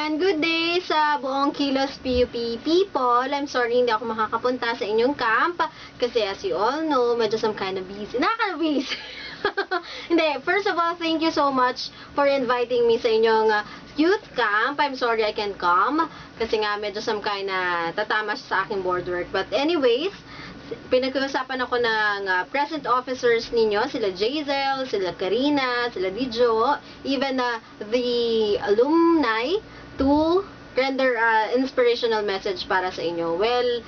Ayan, good day sa buong Kilos PUP people. I'm sorry hindi ako makakapunta sa inyong camp kasi as you all know, medyo some kind of busy. Nakaka-busy. Hindi, first of all, thank you so much for inviting me sa inyong youth camp. I'm sorry I can't come kasi nga medyo some kind na tatama sa aking board work. But anyways, pinag-uusapan ako ng present officers ninyo, sila Jazel, sila Karina, sila Dijo, even the alumni to render inspirational message para sa inyo. Well,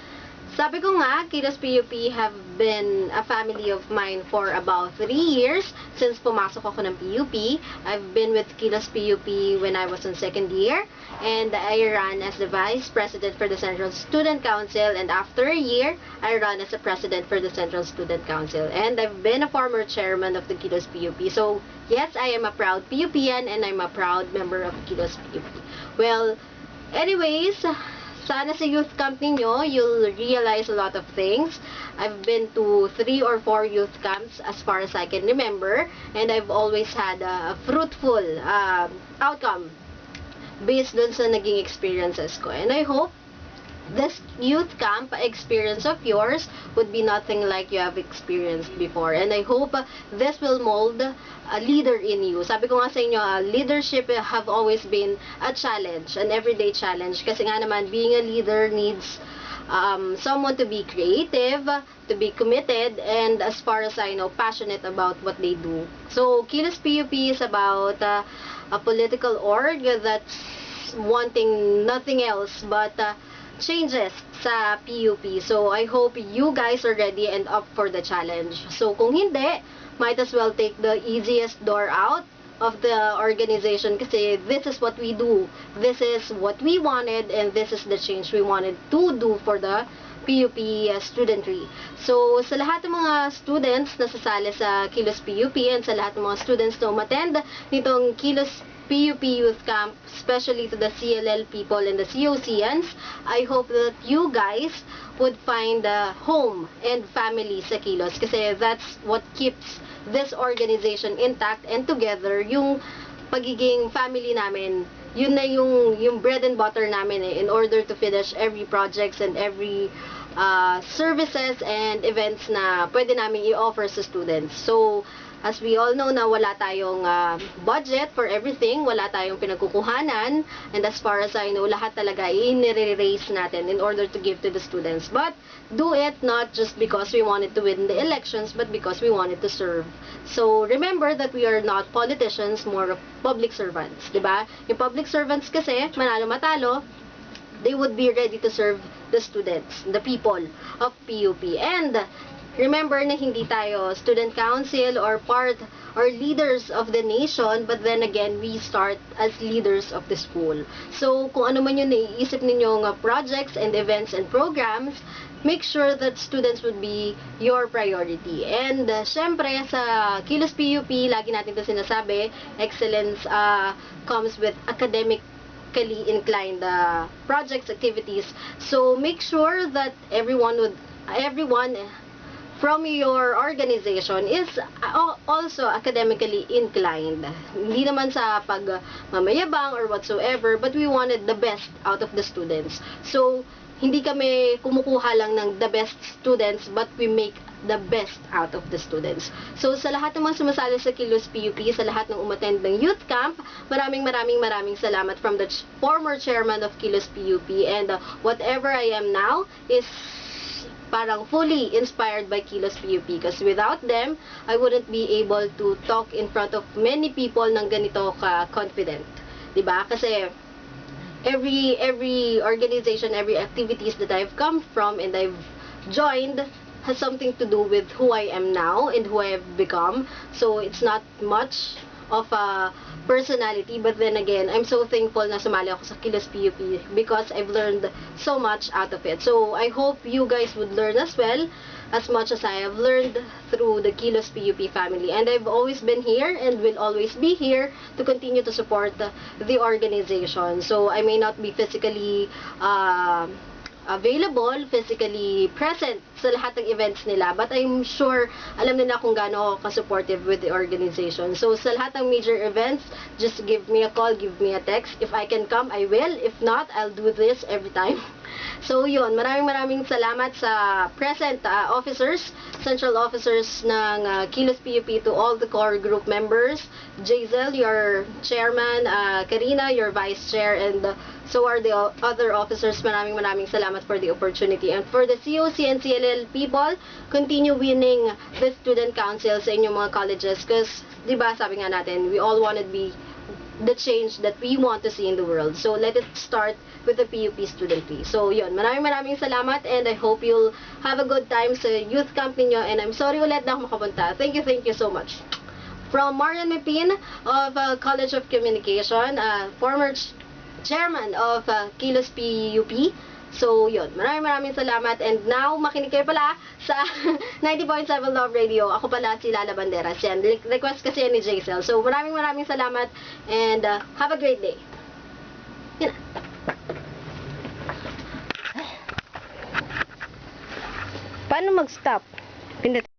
sabi ko nga, Kilos PUP have been a family of mine for about 3 years since pumasok ako ng PUP. I've been with Kilos PUP when I was in second year, and I ran as the Vice President for the Central Student Council, and after a year, I ran as the President for the Central Student Council. And I've been a former chairman of the Kilos PUP. So, yes, I am a proud PUPian and I'm a proud member of Kilos PUP. Well, anyways, sana sa youth camp ninyo, you'll realize a lot of things. I've been to 3 or 4 youth camps as far as I can remember, and I've always had a fruitful outcome based dun sa naging experiences ko. And I hope this youth camp experience of yours would be nothing like you have experienced before. And I hope this will mold a leader in you. Sabi ko nga sa inyo, leadership have always been a challenge, an everyday challenge. Kasi nga naman, being a leader needs someone to be creative, to be committed, and as far as I know, passionate about what they do. So, Kilos PUP is about a political org that's wanting nothing else but changes sa PUP. So, I hope you guys are ready and up for the challenge. So, kung hindi, might as well take the easiest door out of the organization kasi this is what we do. This is what we wanted, and this is the change we wanted to do for the PUP studentry. So, sa lahat ng mga students na sasali sa Kilos PUP and sa lahat ng mga students na umattend nitong Kilos PUP Youth Camp, especially to the CLL people and the COCians, I hope that you guys would find a home and family sa Kilos kasi that's what keeps this organization intact and together. Yung pagiging family namin, yun na yung bread and butter namin in order to finish every projects and every services and events na pwede namin i-offer sa students. So, as we all know na wala tayong budget for everything, wala tayong pinagkukuhanan, and as far as I know, lahat talaga i-raise natin in order to give to the students. But, do it not just because we wanted to win the elections, but because we wanted to serve. So, remember that we are not politicians, more of public servants, diba? Yung public servants kasi, manalo-matalo, they would be ready to serve the students, the people of PUP. And, remember na hindi tayo student council or part or leaders of the nation, but then again, we start as leaders of the school. So, kung ano man yung naiisip ninyong projects and events and programs, make sure that students would be your priority. And, syempre, sa Kilos PUP, lagi natin ito sinasabi, excellence comes with academically inclined projects, activities. So, make sure that everyone from your organization is also academically inclined. Hindi naman sa pagmamayabang or whatsoever, but we wanted the best out of the students. So, hindi kami kumukuha lang ng the best students, but we make the best out of the students. So, sa lahat ng mga sumasali sa Kilos PUP, sa lahat ng umattend ng youth camp, maraming salamat from the former chairman of Kilos PUP, and whatever I am now is parang fully inspired by Kilos PUP because without them, I wouldn't be able to talk in front of many people ng ganito ka-confident. Diba? Kasi every organization, every activities that I've come from and I've joined has something to do with who I am now and who I have become. So, it's not much of a personality, but then again, I'm so thankful na sumali ako sa Kilos PUP because I've learned so much out of it. So, I hope you guys would learn as well as much as I have learned through the Kilos PUP family. And I've always been here and will always be here to continue to support the organization. So, I may not be physically available, physically present sa lahat ng events nila. But I'm sure, alam nila kung gaano ako ka-supportive with the organization. So, sa lahat ng major events, just give me a call, give me a text. If I can come, I will. If not, I'll do this every time. So, yun. Maraming salamat sa present officers, central officers ng Kilos PUP, to all the core group members. Jazel, your chairman, Karina, your vice chair, and so are the other officers. Maraming salamat for the opportunity. And for the COC and CLL people, continue winning the student council sa inyong mga colleges. Because, di ba, sabi nga natin, we all want to be the change that we want to see in the world. So, let it start with the PUP student fee. So, yun. Maraming salamat, and I hope you'll have a good time sa youth camp ninyo. And I'm sorry ulit na ako makapunta. Thank you so much. From Marian Mepin of College of Communication, former chairman of Kilos PUP. So, yun. Maraming salamat. And now, makinig kayo pala sa 90.7 Love Radio. Ako pala si Lala Banderas. Yan. Request kasi yan ni Jaisel. So, maraming salamat. And have a great day. Yan. Paano mag-stop? Pindot.